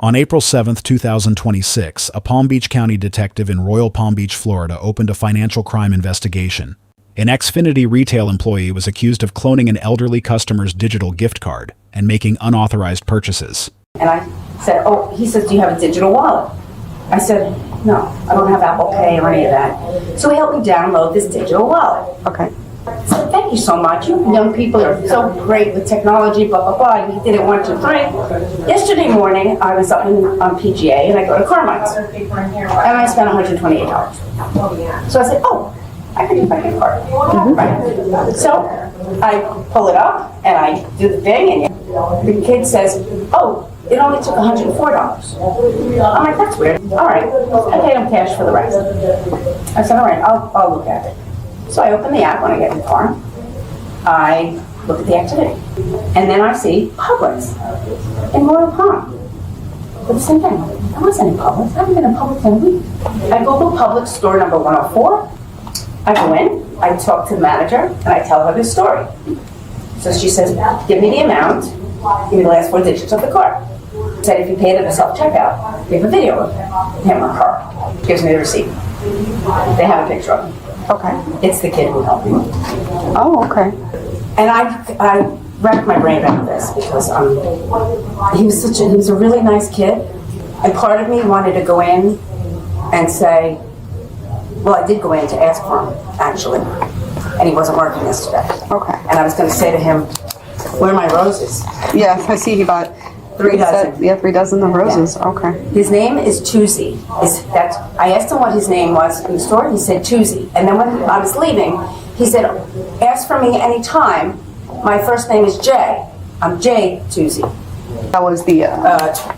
On April 7, 2026, a Palm Beach County detective in Royal Palm Beach, Florida, opened a financial crime investigation. An Xfinity retail employee was accused of cloning an elderly customer's digital gift card and making unauthorized purchases. And I said, oh, he says, do you have a digital wallet? I said, no, I don't have Apple Pay or any of that. So he helped me download this digital wallet. Okay. I said, thank you so much. You young people are so great with technology, blah, blah, blah. He did it 1, 2, 3. Yesterday morning, I was on PGA and I go to Carmine's. And I spent $128. So I said, oh, I can use my gift card. Right? So I pull it up and I do the thing, and the kid says, oh, it only took $104. I'm like, that's weird. All right, I paid him cash for the rest. I said, all right, I'll look at it. So I open the app when I get in the car. I look at the activity. And then I see Publix in Royal Palm. But the same thing, I wasn't in Publix. I haven't been in Publix in a week. I Google Publix store number 104. I go in, I talk to the manager, and I tell her this story. So she says, give me the amount, give me the last 4 digits of the card. Said if you paid at the self-checkout, we have a video of him or her. Gives me the receipt. They have a picture of him. Okay. It's the kid who helped me. Oh, okay. And I racked my brain about this because he was a really nice kid. And part of me wanted to go in and say, well, I did go in to ask for him, actually. And he wasn't working yesterday. Okay. And I was going to say to him, where are my roses? Yes, I see he bought 3 dozen. Yeah, 3 dozen of roses. Yeah. Okay. His name is Tuesday. I asked him what his name was in the store. He said Tuesday. And then when I was leaving, he said, ask for me anytime. My first name is Jay. I'm Jay Tuesday. That was the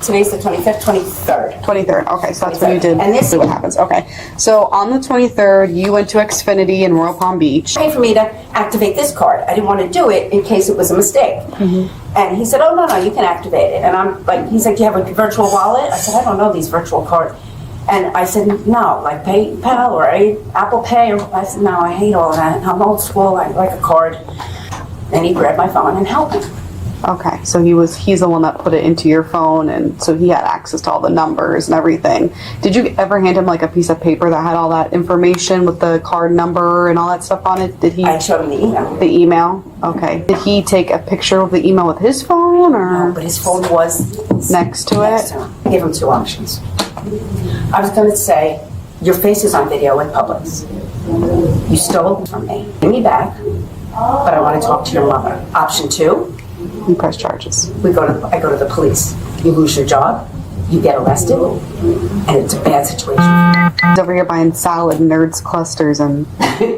Today's the 25th, 23rd. 23rd. Okay, so that's when you did. And this see what happens. Okay, so on the 23rd, you went to Xfinity in Royal Palm Beach. Paid for me to activate this card. I didn't want to do it in case it was a mistake. And he said, oh, no, you can activate it. And I'm like, he's like, do you have a virtual wallet? I said, I don't know these virtual cards. And I said, no, like PayPal or Apple Pay. I said, no, I hate all that. I'm old school. I like a card. And he grabbed my phone and helped me. Okay, so he's the one that put it into your phone, and so he had access to all the numbers and everything. Did you ever hand him like a piece of paper that had all that information with the card number and all that stuff on it? Did he? I showed him the email. The email? Okay. Did he take a picture of the email with his phone, or? No, but his phone was next to it? I gave him 2 options. I was going to say, your face is on video with Publix. You stole it from me. Give me back, but I want to talk to your mother. Option 2. You press charges. I go to the police. You lose your job, you get arrested, and it's a bad situation. He's over here buying salad, nerds, clusters, and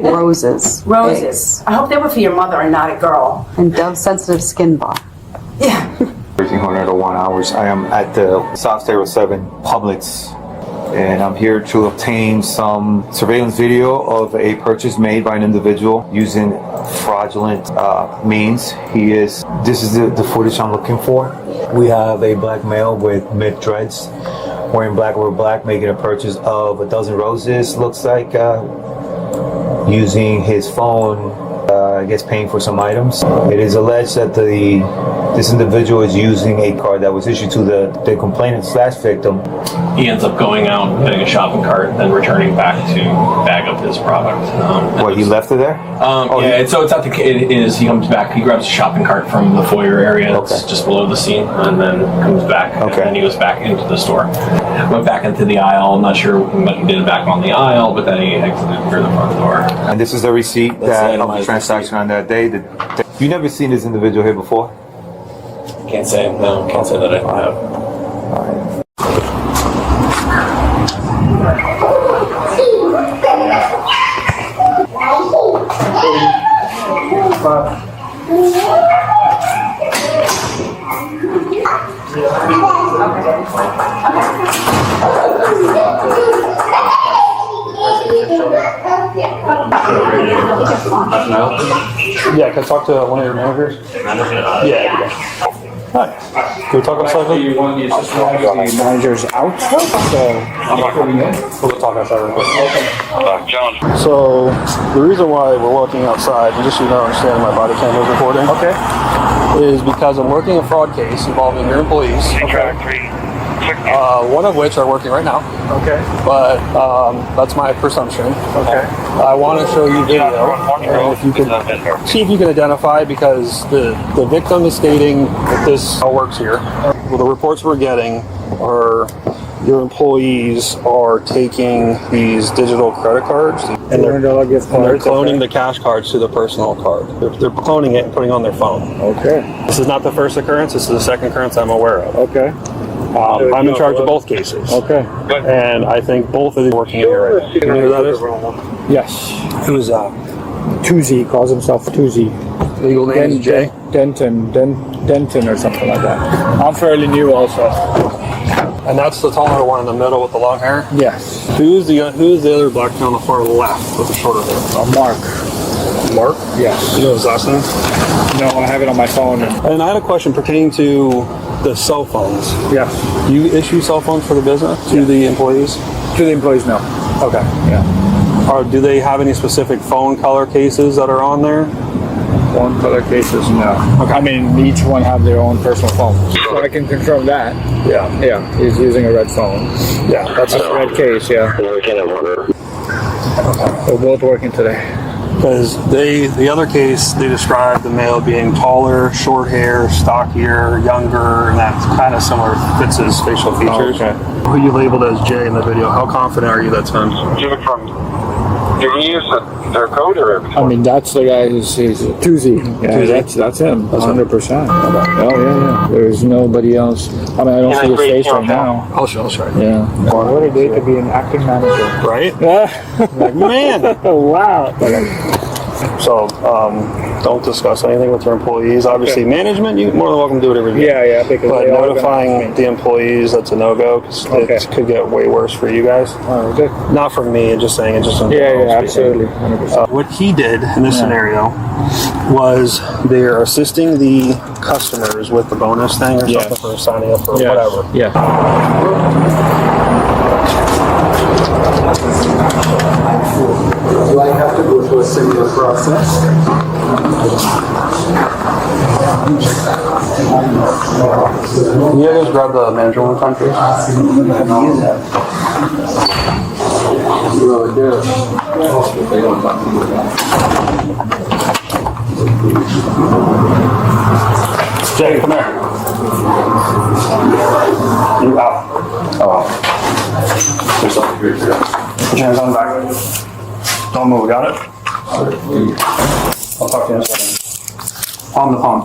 roses. Roses. I hope they were for your mother and not a girl. And Dove Sensitive Skin Bar. Yeah. 1301 hours. I am at the South Stereo 7 Publix, and I'm here to obtain some surveillance video of a purchase made by an individual using fraudulent means. This is the footage I'm looking for. We have a black male with mid dreads, wearing black over black, making a purchase of 12 roses. Looks like using his phone, I guess paying for some items. It is alleged that this individual is using a card that was issued to the complainant / victim. He ends up going out, getting a shopping cart, then returning back to bag up his product. He left it there? So it's at he comes back, he grabs a shopping cart from the foyer area that's just below the scene, and then comes back, and then he goes back into the store. Went back into the aisle, I'm not sure what he did back on the aisle, but then he exited through the front door. And this is the receipt of the transaction on that day. You never seen this individual here before? Can't say that I have. All right. Yeah, can I talk to one of your managers? Yeah. Hi. Can we talk outside? The manager's out, so we'll talk outside real quick. So the reason why we're working outside, and just so you don't understand, my body cam is recording. Okay. Is because I'm working a fraud case involving your employees. Okay. One of which are working right now. Okay. But that's my presumption. Okay. I want to show you video, and if you can see if you can identify, because the victim is stating that this all works here. Well, the reports we're getting are your employees are taking these digital credit cards and they're cloning the cash cards to the personal card. They're cloning it and putting it on their phone. Okay. This is not the first occurrence. This is the second occurrence I'm aware of. Okay. I'm in charge of both cases. Okay. And I think both of these are working here right now. You know who that is? Yes. Who's Tuzi, calls himself Tuzi. legal name is Jay? Denton or something like that. I'm fairly new also. And that's the taller one in the middle with the long hair? Yes. Who's the other black man on the far left with the shorter hair? Mark. Mark? Yes. You know his last name? No, I have it on my phone. And I had a question pertaining to the cell phones. Yes. Do you issue cell phones for the business to the employees? To the employees, no. Okay. Yeah. Or do they have any specific phone color cases that are on there? Phone color cases, no. Okay. I mean, each one have their own personal phone. So I can confirm that. Yeah. Yeah, he's using a red phone. Yeah, that's a red case, yeah. We're both working today. Because the other case, they described the male being taller, short hair, stockier, younger, and that kind of similar fits his facial features. Okay. Who you labeled as Jay in the video, how confident are you that's him? Did he use their code or? I mean, that's the guy who's Tuzi. Yeah, Tuzi? that's him, 100%. Oh, yeah. There's nobody else. I mean, I don't see his face right now. I'll show you. Yeah. What a day to be an acting manager. Right? Like, man! Wow. So, don't discuss anything with your employees. Obviously, management, you're more than welcome to do whatever you Yeah, because But they all notifying the employees, that's a no-go, because it could get way worse for you guys. Oh, okay. Not from me, just saying it just... Yeah, absolutely. 100%. What he did in this scenario was they're assisting the customers with the bonus thing or something for signing up for whatever. Yeah. Do I have to go through a similar process? Can you guys grab the manager one time, please? Well, do. Jay, come here. You out. Oh. Put your hands on the back. Don't move, got it? I'll talk to you in a second. Palm to palm.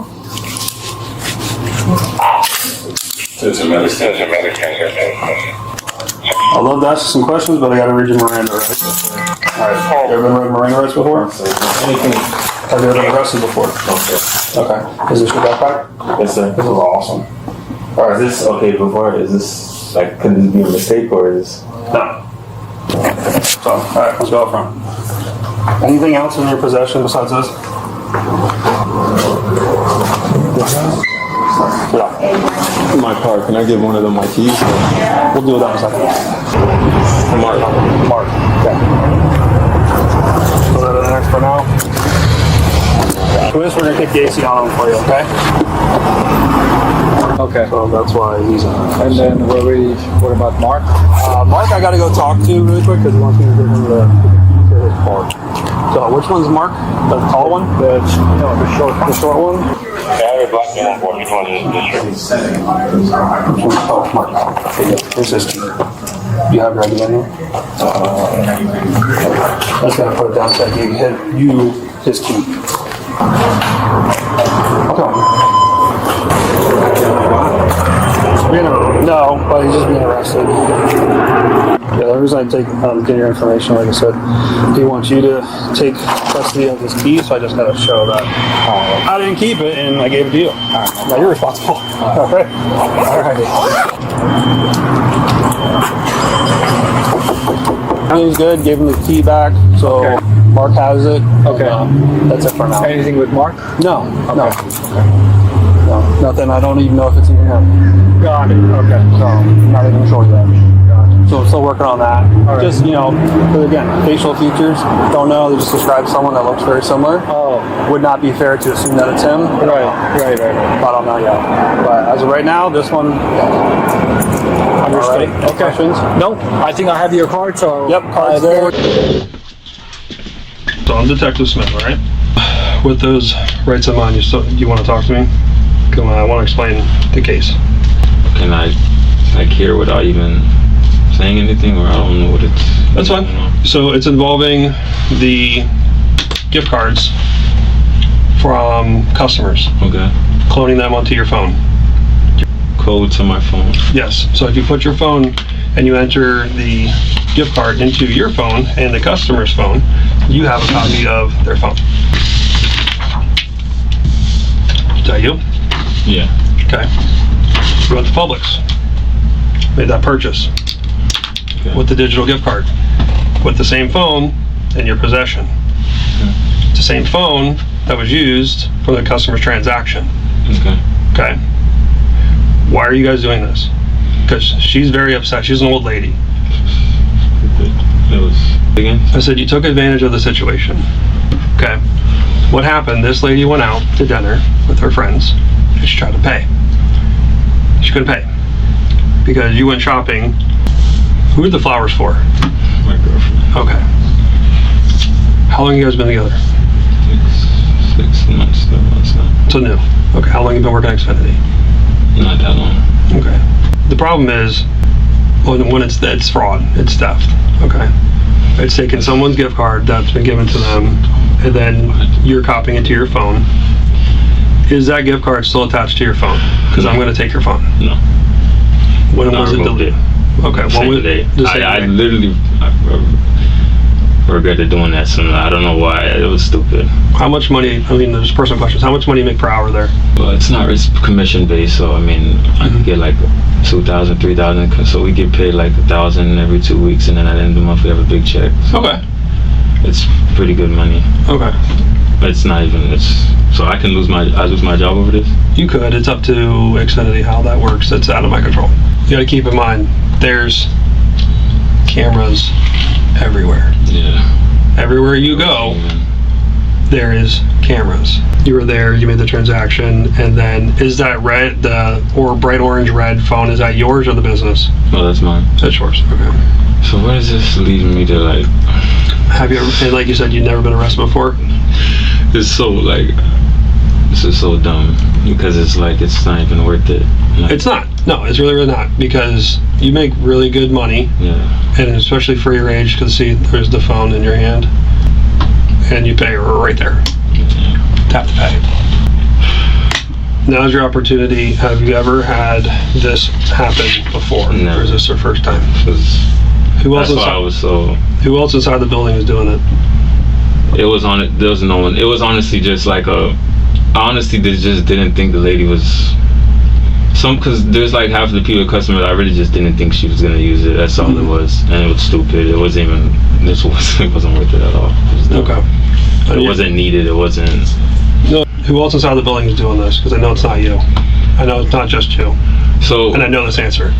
I'd love to ask you some questions, but I gotta read your Miranda rights. Alright, you ever been read Miranda rights before? Have you ever been arrested before? Okay. Is this your backpack? Yes, sir. This is awesome. Alright, is this okay before? Is this, like, could this be a mistake or is this? No. So, alright, let's go up front. Anything else in your possession besides this? In my car, can I give one of them my keys? We'll do that in a second. Mark. Okay. Put that in there for now. For this, we're gonna kick the AC on him for you, okay? Okay. So that's why he's on. And then what about Mark? Mark, I gotta go talk to really quick because he wants me to give him the his car. So which one's Mark? The tall one? The short one? Yeah, I have a black man on board. Which one is this? Oh, Mark. Here's his key. You have your ID in here? I was gonna put it down so I can hit you his key. Okay. No, but he's just being arrested. Yeah, the reason I get your information, like I said, he wants you to take custody of his key, so I just gotta show that I didn't keep it and I gave it to you. Now you're responsible. All right. Everything's good. Gave him the key back, so Mark has it. Okay. That's it for now. Anything with Mark? No, no, nothing. I don't even know if it's even him. Got it. Okay. So I'm not even sure that. So I'm still working working on that. Just, you know, but again, facial features, don't know. They just describe someone that looks very similar. Oh. Would not be fair to assume that it's him. Right. But I don't know yet. But as of right now, this one. Understood. Right. Okay. Questions? No, I think I have your card, so. Yep, card's there. So I'm Detective Smith, all right? With those rights in mind, you want to talk to me? Come on, I want to explain the case. Can I like hear without even saying anything, or I don't know what it's... That's fine. So it's involving the gift cards from customers. Okay. Cloning them onto your phone. Code to my phone. Yes. So if you put your phone and you enter the gift card into your phone and the customer's phone, you have a copy of their phone. Is that you? Yeah. Okay. You went to Publix. Made that purchase. Okay. With the digital gift card. With the same phone in your possession. It's the same phone that was used for the customer's transaction. Okay. Okay. Why are you guys doing this? Because she's very upset. She's an old lady. It was... Again? I said you took advantage of the situation. Okay. What happened? This lady went out to dinner with her friends and she tried to pay. She couldn't pay because you went shopping. Who are the flowers for? My girlfriend. Okay. How long have you guys been together? 6 months, 7 months now. So new. Okay. How long have you been working at Xfinity? Not that long. Okay. The problem is when it's fraud, it's theft. Okay. It's taking someone's gift card that's been given to them, and then you're copying it to your phone. Is that gift card still attached to your phone? Because I'm going to take your phone. No. When was it deleted? Okay. Same day. I literally regretted doing that. So I don't know why. It was stupid. How much money? I mean, there's personal questions. How much money you make per hour there? But it's not. It's commission based. So I mean, I could get like 2,000, 3,000. So we get paid like 1,000 every 2 weeks, and then at the end of the month we have a big check. So Okay. It's pretty good money. Okay. But it's not even. It's so I lose my job over this. You could. It's up to Xfinity how that works. It's out of my control. You got to keep in mind there's cameras everywhere. Yeah. Everywhere you go, there is cameras. You were there, you made the transaction, and then is that red, or bright orange red phone, is that yours or the business? No, that's mine. That's yours, okay. So where is this leading me to, like? Have you ever, and like you said, you've never been arrested before? It's so like, this is so dumb because it's like, it's not even worth it. Like, It's not. No, it's really not, because you make really good money, yeah. and especially for your age, because see, there's the phone in your hand, and you pay right there. Tap to pay. Now's your opportunity. Have you ever had this happen before? No. Or is this your first time? Who else inside the building is doing it? It was on it. There was no one. It was honestly just like a. Honestly, they just didn't think the lady was. Because there's like half of the people, customers, I really just didn't think she was gonna use it. That's all it was, and it was stupid. It wasn't even. It wasn't worth it at all. Okay. It wasn't needed. It wasn't. No. Who else inside the building is doing this? Because I know it's not you. I know it's not just you. So. And I know this answer.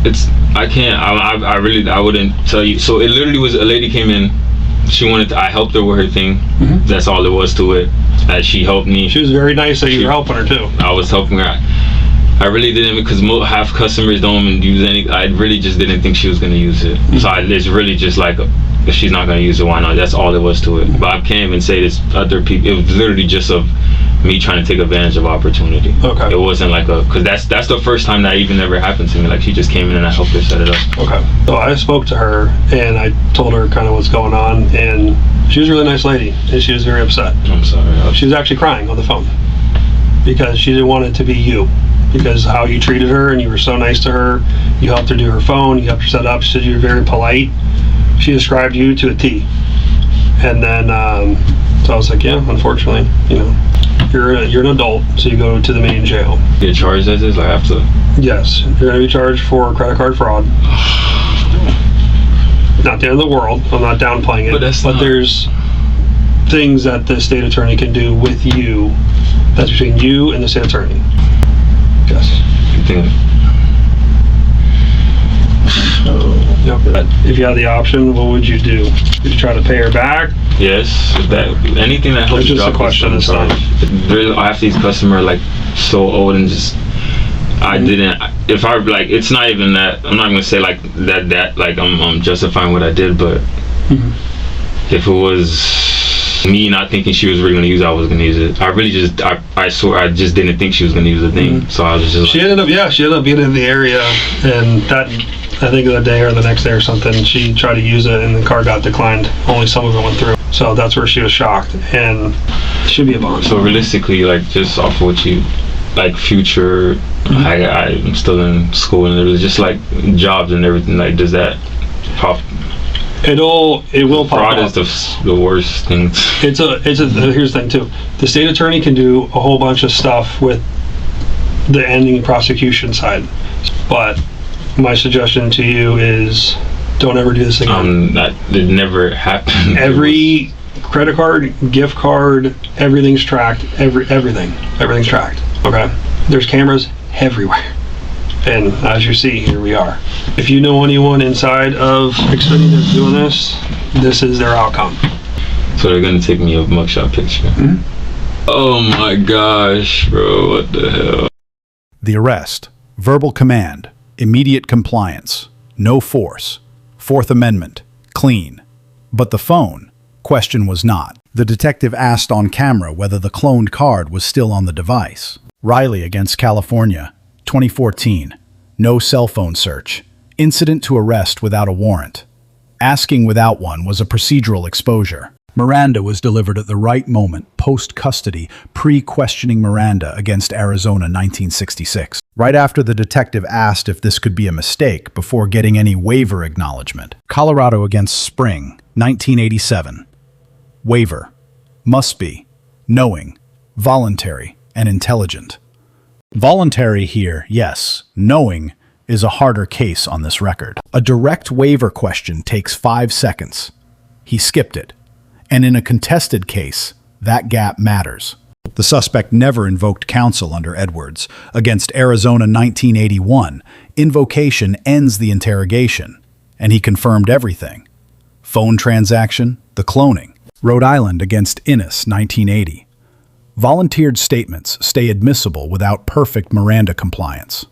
It's. I can't. I really. I wouldn't tell you. So it literally was a lady came in. She wanted to, I helped her with her thing. Mm-hmm. That's all it was to it. As she helped me. She was very nice that you were helping her too. I was helping her. I really didn't, because half customers don't even use any. I really just didn't think she was gonna use it. Mm-hmm. So it's really just like, if she's not gonna use it, why not? That's all it was to it. But I can't even say this other people. It was literally just of me trying to take advantage of opportunity. Okay. It wasn't like because that's the first time that even ever happened to me. Like she just came in and I helped her set it up. Okay. So I spoke to her and I told her kind of what's going on, and she was a really nice lady and she was very upset. I'm sorry. She was actually crying on the phone because she didn't want it to be you, because how you treated her and you were so nice to her. You helped her do her phone, you helped her set up, she said you were very polite. She described you to a T. And then so I was like, yeah, unfortunately, you know, you're an adult, so you go to the main jail. Get charged as this? I have to? Yes, you're going to be charged for credit card fraud. Not the end of the world, I'm not downplaying it, but there's things that the state attorney can do with you. That's between you and the state attorney. Yes. You think? Yep. it. If you had the option, what would you do? Would you try to pay her back? Yes, anything that helps. That's just a question this time. I have these customers like so old and just. I didn't. If I like, it's not even that. I'm not gonna say like that. Like I'm justifying what I did, but if it was me not thinking she was really gonna use it, I was gonna use it. I really just. I swear I just didn't think she was gonna use the thing. So I was just. She ended up being in the area, and that I think the day or the next day or something, she tried to use it, and the card got declined. Only some of it went through. So that's where she was shocked, and it should be a bond. So realistically, like just off of what you. Like future, I'm still in school and there's just like jobs and everything. Like, does that pop? It will pop Fraud up. is the worst thing. Here's the thing too. The state attorney can do a whole bunch of stuff with the ending prosecution side, but my suggestion to you is don't ever do this again. That it never happened. Every credit card, gift card, everything's tracked. Everything's tracked. Okay, there's cameras everywhere, and as you see, here we are. If you know anyone inside of Xfinity that's doing this is their outcome. So they're gonna take me a mugshot picture. Oh my gosh, bro, what the hell? The arrest, verbal command, immediate compliance, no force, Fourth Amendment, clean. But the phone, question was not. The detective asked on camera whether the cloned card was still on the device. Riley against California, 2014. No cell phone search. Incident to arrest without a warrant. Asking without one was a procedural exposure. Miranda was delivered at the right moment, post-custody, pre-questioning Miranda against Arizona 1966. Right after the detective asked if this could be a mistake before getting any waiver acknowledgement. Colorado against Spring, 1987. Waiver. Must be. Knowing. Voluntary. And intelligent. Voluntary here, yes. Knowing is a harder case on this record. A direct waiver question takes 5 seconds. He skipped it. And in a contested case, that gap matters. The suspect never invoked counsel under Edwards. Against Arizona 1981, invocation ends the interrogation. And he confirmed everything. Phone transaction, the cloning. Rhode Island against Innis 1980. Volunteered statements stay admissible without perfect Miranda compliance.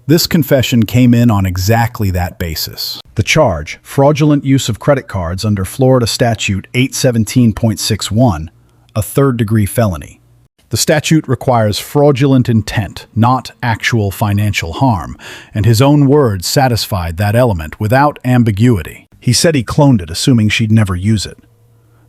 This confession came in on exactly that basis. The charge, fraudulent use of credit cards under Florida Statute 817.61, a third-degree felony. The statute requires fraudulent intent, not actual financial harm, and his own words satisfied that element without ambiguity. He said he cloned it, assuming she'd never use it.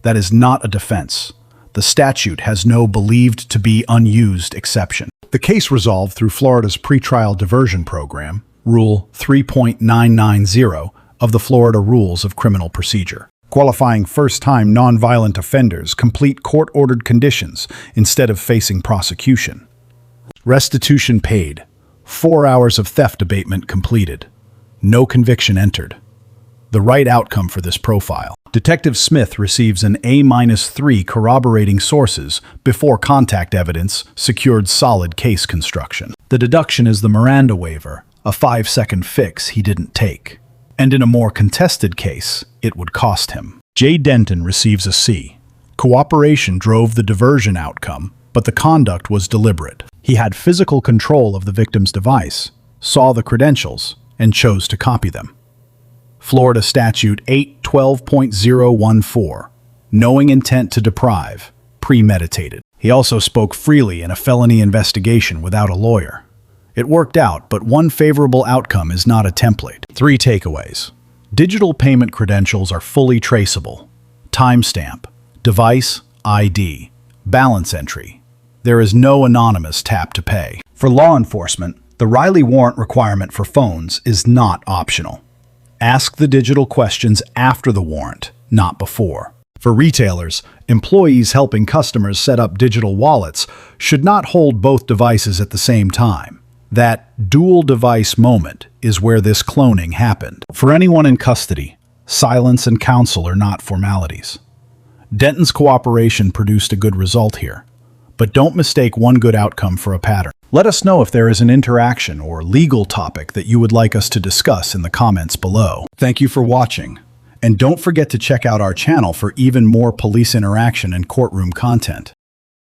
That is not a defense. The statute has no believed to be unused exception. The case resolved through Florida's pretrial diversion program, Rule 3.990 of the Florida Rules of Criminal Procedure, qualifying first-time nonviolent offenders complete court-ordered conditions instead of facing prosecution. Restitution paid. 4 hours of theft abatement completed. No conviction entered. The right outcome for this profile. Detective Smith receives an A-3 corroborating sources before contact evidence secured solid case construction. The deduction is the Miranda waiver, a 5-second fix he didn't take. And in a more contested case, it would cost him. Jay Denton receives a C. Cooperation drove the diversion outcome, but the conduct was deliberate. He had physical control of the victim's device, saw the credentials, and chose to copy them. Florida Statute 812.014, knowing intent to deprive, premeditated. He also spoke freely in a felony investigation without a lawyer. It worked out, but one favorable outcome is not a template. 3 takeaways. Digital payment credentials are fully traceable. Timestamp, device, ID, balance entry. There is no anonymous tap to pay. For law enforcement, the Riley warrant requirement for phones is not optional. Ask the digital questions after the warrant, not before. For retailers, employees helping customers set up digital wallets should not hold both devices at the same time. That dual device moment is where this cloning happened. For anyone in custody, silence and counsel are not formalities. Denton's cooperation produced a good result here, But don't mistake one good outcome for a pattern. Let us know if there is an interaction or legal topic that you would like us to discuss in the comments below. Thank you for watching. And don't forget to check out our channel for even more police interaction and courtroom content.